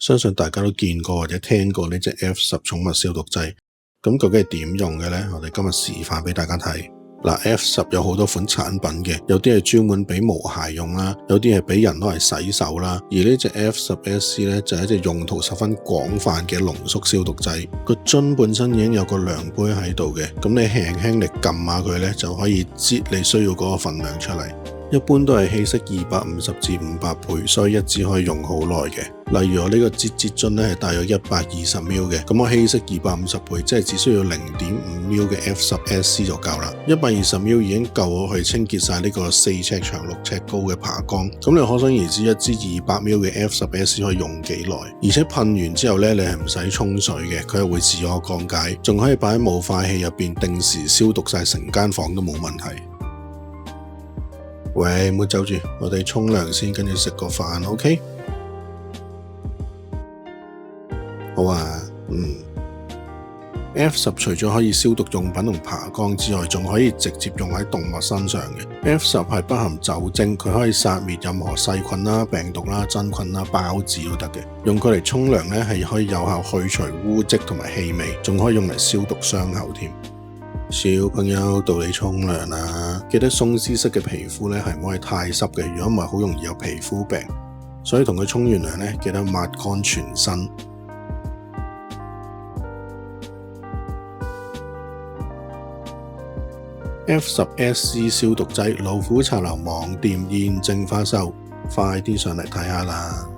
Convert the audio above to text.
相信大家都見過或者聽過呢隻 F10 寵物消毒劑。咁究竟係點用嘅呢？我哋今日示範俾大家睇。嗱，F10 有好多款產品嘅，有啲係專門俾毛孩用啦，有啲係俾人攞嚟洗手啦。而呢隻 F10 SC 咧就係一隻用途十分廣泛嘅濃縮消毒劑。個樽本身已經有個量杯喺度嘅，咁你輕輕力撳下佢咧就可以擠你需要嗰個份量出嚟。一般都係稀釋250至500倍，所以一支可以用好耐嘅。例如我呢個擠樽咧係大約120ml嘅，咁我稀釋250倍，即係只需要0.5ml嘅 F10 SC 就夠啦。120ml 已經夠我去清潔晒呢個4尺長6尺高嘅爬缸。咁你可想而知一支200ml嘅 F10 SC 可以用幾耐？而且噴完之後咧，你係唔使沖水嘅，佢係會自我降解，仲可以擺喺霧化器入邊定時消毒晒成間房都冇問題。喂，唔好走住，我哋沖涼先，跟住食個飯 ，OK？ 好啊，F10 除咗可以消毒用品同爬缸之外，仲可以直接用喺動物身上嘅。F10 係不含酒精，佢可以殺滅任何細菌啦、病毒啦、真菌啦、孢子都得嘅。用佢嚟沖涼咧，係可以有效去除污漬同埋氣味，仲可以用嚟消毒傷口添。小朋友到你沖涼啦，記得鬆弛式嘅皮膚咧係唔可以太濕嘅，如果唔係好容易有皮膚病。所以同佢沖完涼咧，記得抹乾全身。F10 SC 消毒劑，老虎茶樓網店現正發售，快啲上嚟睇下啦！